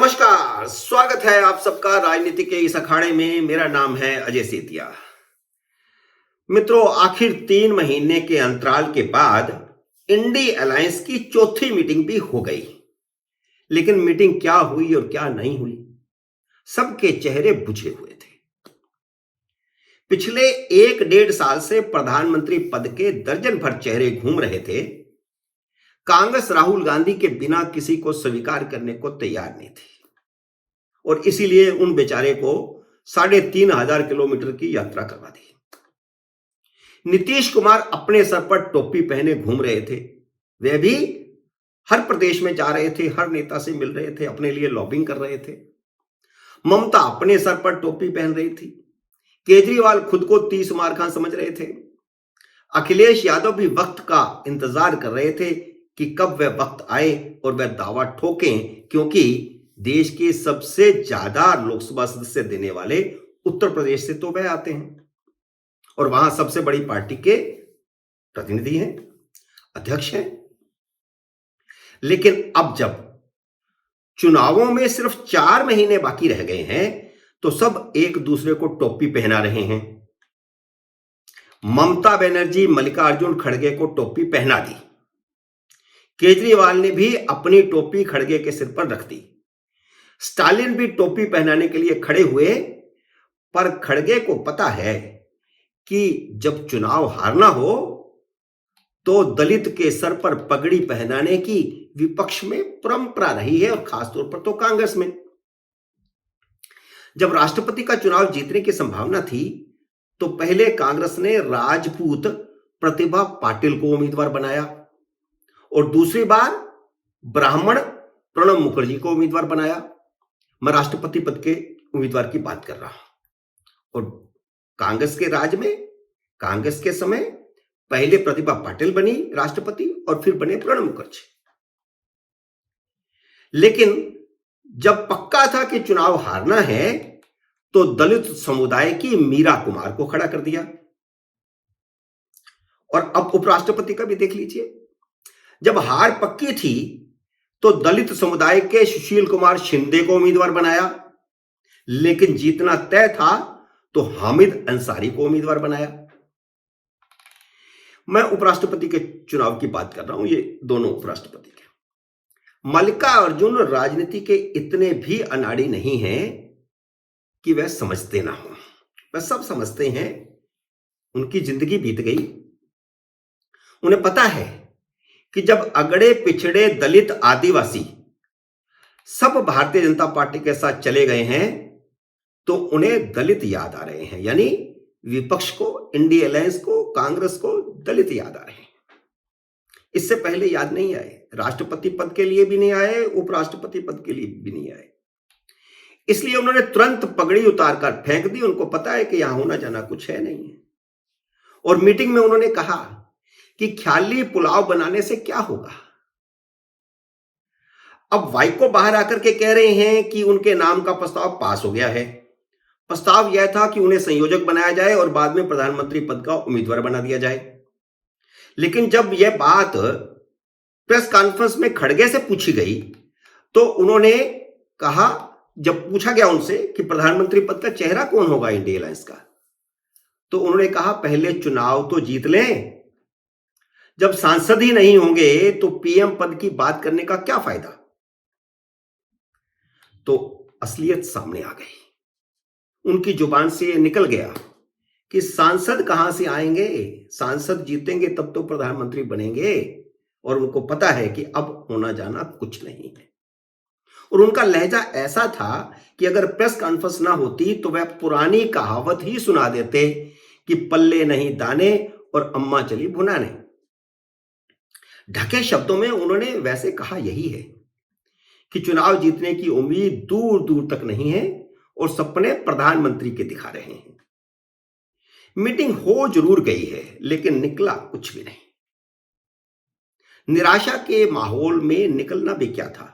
नमस्कार, स्वागत है आप सबका राजनीति के इस अखाड़े में। मेरा नाम है अजय सेतिया। मित्रों, आखिर 3 महीने के अंतराल के बाद इंडी अलायंस की चौथी मीटिंग भी हो गई। लेकिन मीटिंग क्या हुई और क्या नहीं हुई, सबके चेहरे बुझे हुए थे। पिछले 1-1.5 साल से प्रधानमंत्री पद के दर्जन भर चेहरे घूम रहे थे। कांग्रेस राहुल गांधी के बिना किसी को स्वीकार करने को तैयार नहीं थी और इसीलिए उन बेचारे को 3,500 किलोमीटर की यात्रा करवा दी। नीतीश कुमार अपने सर पर टोपी पहने घूम रहे थे। वे भी हर प्रदेश में जा रहे थे, हर नेता से मिल रहे थे, अपने लिए लॉबिंग कर रहे थे। ममता अपने सर पर टोपी पहन रही थी। केजरीवाल खुद को 30 मार खां समझ रहे थे। अखिलेश यादव भी वक्त का इंतजार कर रहे थे कि कब वह वक्त आए और वह दावा ठोकें, क्योंकि देश के सबसे ज्यादा लोकसभा सदस्य देने वाले उत्तर प्रदेश से तो वह आते हैं और वहां सबसे बड़ी पार्टी के प्रतिनिधि हैं, अध्यक्ष हैं। लेकिन अब जब चुनावों में सिर्फ 4 महीने बाकी रह गए हैं तो सब एक दूसरे को टोपी पहना रहे हैं। ममता बनर्जी मल्लिकार्जुन खड़गे को टोपी पहना दी। केजरीवाल ने भी अपनी टोपी खड़गे के सिर पर रख दी। स्टालिन भी टोपी पहनाने के लिए खड़े हुए, पर खड़गे को पता है कि जब चुनाव हारना हो तो दलित के सर पर पगड़ी पहनाने की विपक्ष में परंपरा रही है, और खासतौर पर तो कांग्रेस में। जब राष्ट्रपति का चुनाव जीतने की संभावना थी तो पहले कांग्रेस ने राजपूत प्रतिभा पाटिल को उम्मीदवार बनाया और दूसरी बार ब्राह्मण प्रणब मुखर्जी को उम्मीदवार बनाया। मैं राष्ट्रपति पद के उम्मीदवार की बात कर रहा हूं। और कांग्रेस के राज में, कांग्रेस के समय पहले प्रतिभा पाटिल बनी राष्ट्रपति और फिर बने प्रणब मुखर्जी। लेकिन जब पक्का था कि चुनाव हारना है तो दलित समुदाय की मीरा कुमार को खड़ा कर दिया। और अब उपराष्ट्रपति का भी देख लीजिए। जब हार पक्की थी तो दलित समुदाय के सुशील कुमार शिंदे को उम्मीदवार बनाया, लेकिन जीतना तय था तो हामिद अंसारी को उम्मीदवार बनाया। मैं उपराष्ट्रपति के चुनाव की बात कर रहा हूं, ये दोनों उपराष्ट्रपति के। मल्लिकार्जुन राजनीति के इतने भी अनाड़ी नहीं हैं कि वह समझते ना हो। वह सब समझते हैं, उनकी जिंदगी बीत गई। उन्हें पता है कि जब अगड़े पिछड़े दलित आदिवासी सब भारतीय जनता पार्टी के साथ चले गए हैं तो उन्हें दलित याद आ रहे हैं, यानी विपक्ष को, इंडी अलायंस को, कांग्रेस को दलित याद आ रहे हैं। इससे पहले याद नहीं आए, राष्ट्रपति पद के लिए भी नहीं आए, उपराष्ट्रपति पद के लिए भी नहीं आए। इसलिए उन्होंने तुरंत पगड़ी उतारकर फेंक दी। उनको पता है कि यहां होना जाना कुछ है नहीं। और मीटिंग में उन्होंने कहा कि ख्याली पुलाव बनाने से क्या होगा। अब वाइको बाहर आकर के कह रहे हैं कि उनके नाम का प्रस्ताव पास हो गया है। प्रस्ताव यह था कि उन्हें संयोजक बनाया जाए और बाद में प्रधानमंत्री पद का उम्मीदवार बना दिया जाए। लेकिन जब यह बात प्रेस कॉन्फ्रेंस में खड़गे से पूछी गई तो उन्होंने कहा, जब पूछा गया उनसे कि प्रधानमंत्री पद का चेहरा कौन होगा इंडिया अलायंस का, तो उन्होंने कहा पहले चुनाव तो जीत लें। जब सांसद ही नहीं होंगे तो पीएम पद की बात करने का क्या फायदा। तो असलियत सामने आ गई। उनकी जुबान से यह निकल गया कि सांसद कहां से आएंगे, सांसद जीतेंगे तब तो प्रधानमंत्री बनेंगे। और उनको पता है कि अब होना जाना कुछ नहीं है। और उनका लहजा ऐसा था कि अगर प्रेस कॉन्फ्रेंस ना होती तो वह पुरानी कहावत ही सुना देते कि पल्ले नहीं दाने और अम्मा चली भुनाने। ढके शब्दों में उन्होंने वैसे कहा यही है कि चुनाव जीतने की उम्मीद दूर दूर तक नहीं है और सपने प्रधानमंत्री के दिखा रहे हैं। मीटिंग हो जरूर गई है लेकिन निकला कुछ भी नहीं। निराशा के माहौल में निकलना भी क्या था।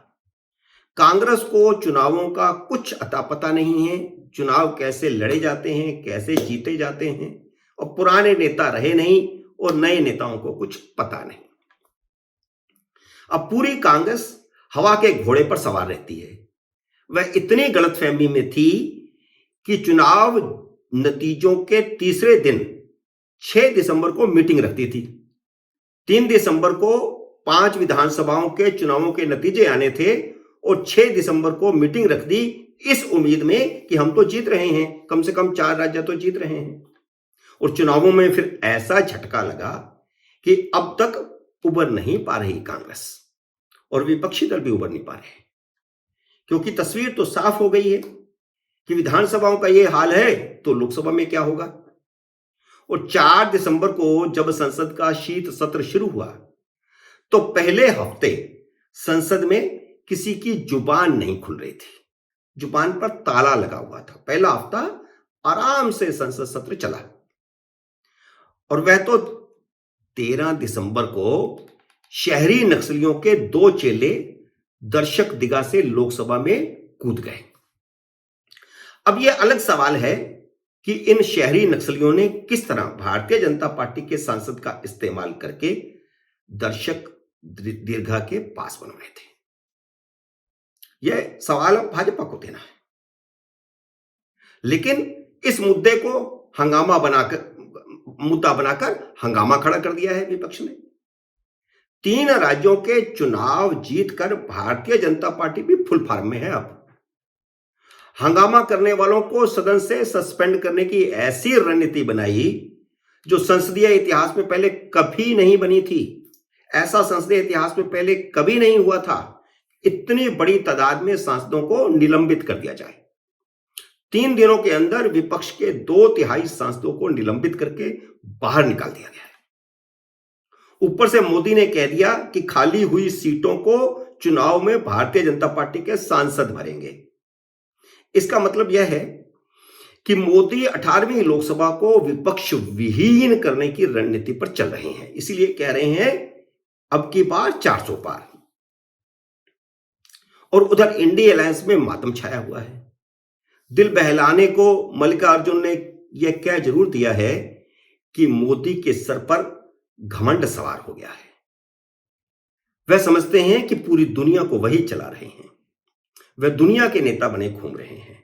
कांग्रेस को चुनावों का कुछ अता पता नहीं है। चुनाव कैसे लड़े जाते हैं, कैसे जीते जाते हैं, और पुराने नेता रहे नहीं और नए नेताओं को कुछ पता नहीं। अब पूरी कांग्रेस हवा के घोड़े पर सवार रहती है। वह इतनी गलतफहमी में थी कि चुनाव नतीजों के तीसरे दिन 6 दिसंबर को मीटिंग रखती थी। 3 दिसंबर को 5 विधानसभाओं के चुनावों के नतीजे आने थे और 6 दिसंबर को मीटिंग रख दी इस उम्मीद में कि हम तो जीत रहे हैं, कम से कम 4 राज्य तो जीत रहे हैं। और चुनावों में फिर ऐसा झटका लगा कि अब तक उबर नहीं पा रही कांग्रेस और विपक्षी दल भी उबर नहीं पा रहे, क्योंकि तस्वीर तो साफ हो गई है कि विधानसभाओं का यह हाल है तो लोकसभा में क्या होगा। और 4 दिसंबर को जब संसद का शीत सत्र शुरू हुआ तो पहले हफ्ते संसद में किसी की जुबान नहीं खुल रही थी, जुबान पर ताला लगा हुआ था। पहला हफ्ता आराम से संसद सत्र चला और वह तो 13 दिसंबर को शहरी नक्सलियों के 2 चेले दर्शक दिगा से लोकसभा में कूद गए। अब यह अलग सवाल है कि इन शहरी नक्सलियों ने किस तरह भारतीय जनता पार्टी के सांसद का इस्तेमाल करके दर्शक दीर्घा के पास बनवाए थे। यह सवाल भाजपा को देना है, लेकिन इस मुद्दे को मुद्दा बनाकर हंगामा खड़ा कर दिया है विपक्ष ने। 3 राज्यों के चुनाव जीतकर भारतीय जनता पार्टी भी फुल फॉर्म में है। अब हंगामा करने वालों को सदन से सस्पेंड करने की ऐसी रणनीति बनाई जो संसदीय इतिहास में पहले कभी नहीं बनी थी। ऐसा संसदीय इतिहास में पहले कभी नहीं हुआ था, इतनी बड़ी तादाद में सांसदों को निलंबित कर दिया जाए। 3 दिनों के अंदर विपक्ष के 2/3 सांसदों को निलंबित करके बाहर निकाल दिया गया है। ऊपर से मोदी ने कह दिया कि खाली हुई सीटों को चुनाव में भारतीय जनता पार्टी के सांसद भरेंगे। इसका मतलब यह है कि मोदी 18वीं लोकसभा को विपक्ष विहीन करने की रणनीति पर चल रहे हैं। इसीलिए कह रहे हैं अब की बार 400 पार। और उधर इंडिया अलायंस में मातम छाया हुआ है। दिल बहलाने को मल्लिकार्जुन ने यह कह जरूर दिया है कि मोदी के सर पर घमंड सवार हो गया है। वह समझते हैं कि पूरी दुनिया को वही चला रहे हैं, वह दुनिया के नेता बने घूम रहे हैं।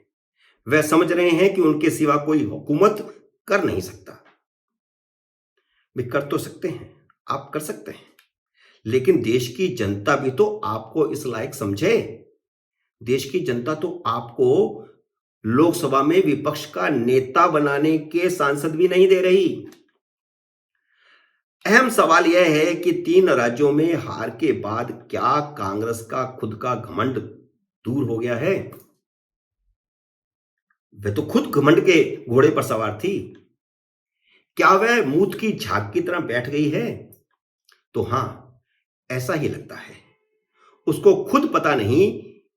वह समझ रहे हैं कि उनके सिवा कोई हुकूमत कर नहीं सकता। वे कर तो सकते हैं, आप कर सकते हैं, लेकिन देश की जनता भी तो आपको इस लायक समझे। देश की जनता तो आपको लोकसभा में विपक्ष का नेता बनाने के सांसद भी नहीं दे रही। अहम सवाल यह है कि 3 राज्यों में हार के बाद क्या कांग्रेस का खुद का घमंड दूर हो गया है? वह तो खुद घमंड के घोड़े पर सवार थी। क्या वह मूत की झाग की तरह बैठ गई है? तो हां, ऐसा ही लगता है। उसको खुद पता नहीं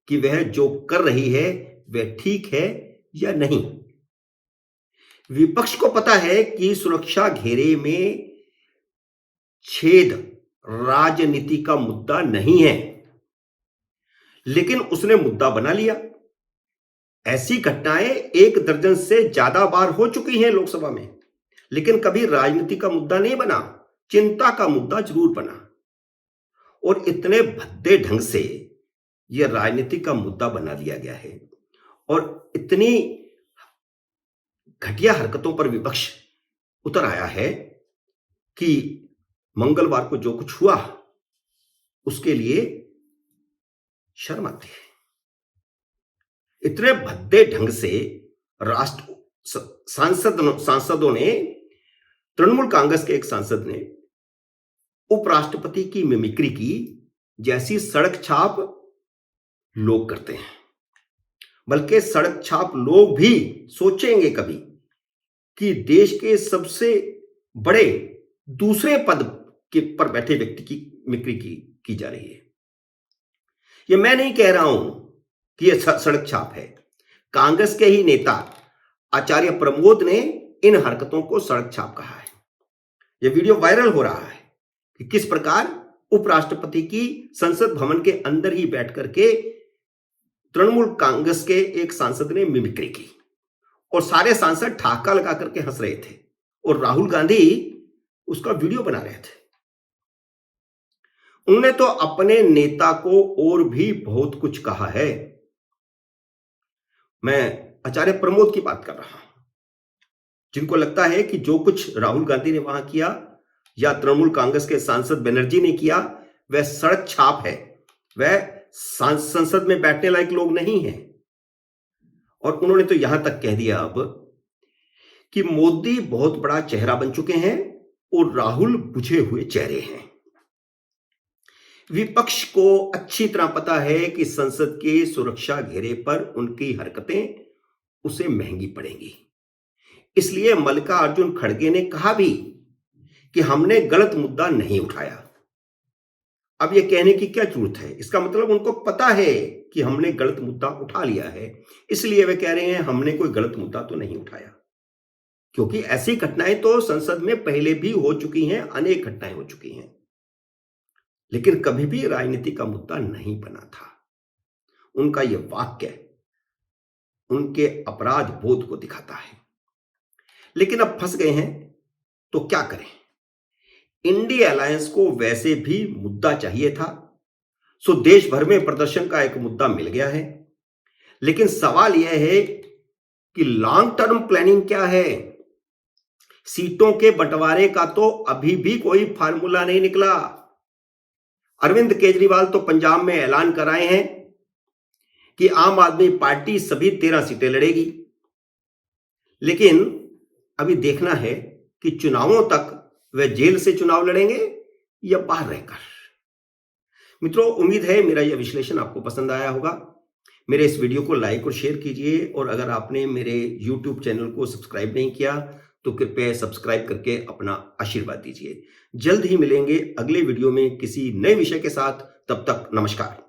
कि वह जो कर रही है वह ठीक है या नहीं। विपक्ष को पता है कि सुरक्षा घेरे में छेद राजनीति का मुद्दा नहीं है, लेकिन उसने मुद्दा बना लिया। ऐसी घटनाएं 1 दर्जन से ज्यादा बार हो चुकी हैं लोकसभा में, लेकिन कभी राजनीति का मुद्दा नहीं बना, चिंता का मुद्दा जरूर बना। और इतने भद्दे ढंग से यह राजनीति का मुद्दा बना दिया गया है और इतनी घटिया हरकतों पर विपक्ष उतर आया है कि मंगलवार को जो कुछ हुआ उसके लिए शर्म आती है। इतने भद्दे ढंग से सांसदों ने, तृणमूल कांग्रेस के एक सांसद ने उपराष्ट्रपति की मिमिक्री की जैसी सड़क छाप लोग करते हैं। बल्कि सड़क छाप लोग भी सोचेंगे कभी कि देश के सबसे बड़े दूसरे पद के पर बैठे व्यक्ति की मिमिक्री की जा रही है। यह मैं नहीं कह रहा हूं कि यह सड़क छाप है। कांग्रेस के ही नेता आचार्य प्रमोद ने इन हरकतों को सड़क छाप कहा है। यह वीडियो वायरल हो रहा है कि किस प्रकार उपराष्ट्रपति की संसद भवन के अंदर ही बैठ करके तृणमूल कांग्रेस के एक सांसद ने मिमिक्री की और सारे सांसद ठहाका लगा करके हंस रहे थे और राहुल गांधी उसका वीडियो बना रहे थे। उन्होंने तो अपने नेता को और भी बहुत कुछ कहा है। मैं आचार्य प्रमोद की बात कर रहा हूं, जिनको लगता है कि जो कुछ राहुल गांधी ने वहां किया या तृणमूल कांग्रेस के सांसद बनर्जी ने किया वह सड़क छाप है, वह संसद में बैठने लायक लोग नहीं है। और उन्होंने तो यहां तक कह दिया अब कि मोदी बहुत बड़ा चेहरा बन चुके हैं और राहुल बुझे हुए चेहरे हैं। विपक्ष को अच्छी तरह पता है कि संसद के सुरक्षा घेरे पर उनकी हरकतें उसे महंगी पड़ेंगी। इसलिए मल्लिकार्जुन खड़गे ने कहा भी कि हमने गलत मुद्दा नहीं उठाया। अब यह कहने की क्या जरूरत है? इसका मतलब उनको पता है कि हमने गलत मुद्दा उठा लिया है, इसलिए वे कह रहे हैं हमने कोई गलत मुद्दा तो नहीं उठाया। क्योंकि ऐसी घटनाएं तो संसद में पहले भी हो चुकी हैं, अनेक घटनाएं हो चुकी हैं, लेकिन कभी भी राजनीति का मुद्दा नहीं बना था। उनका यह वाक्य उनके अपराध बोध को दिखाता है। लेकिन अब फंस गए हैं तो क्या करें? इंडिया अलायंस को वैसे भी मुद्दा चाहिए था, सो देश भर में प्रदर्शन का एक मुद्दा मिल गया है। लेकिन सवाल यह है कि लॉन्ग टर्म प्लानिंग क्या है? सीटों के बंटवारे का तो अभी भी कोई फार्मूला नहीं निकला। अरविंद केजरीवाल तो पंजाब में ऐलान कराए हैं कि आम आदमी पार्टी सभी 13 सीटें लड़ेगी, लेकिन अभी देखना है कि चुनावों तक वे जेल से चुनाव लड़ेंगे या बाहर रहकर। मित्रों, उम्मीद है मेरा यह विश्लेषण आपको पसंद आया होगा। मेरे इस वीडियो को लाइक और शेयर कीजिए, और अगर आपने मेरे YouTube चैनल को सब्सक्राइब नहीं किया तो कृपया सब्सक्राइब करके अपना आशीर्वाद दीजिए। जल्द ही मिलेंगे अगले वीडियो में किसी नए विषय के साथ। तब तक नमस्कार।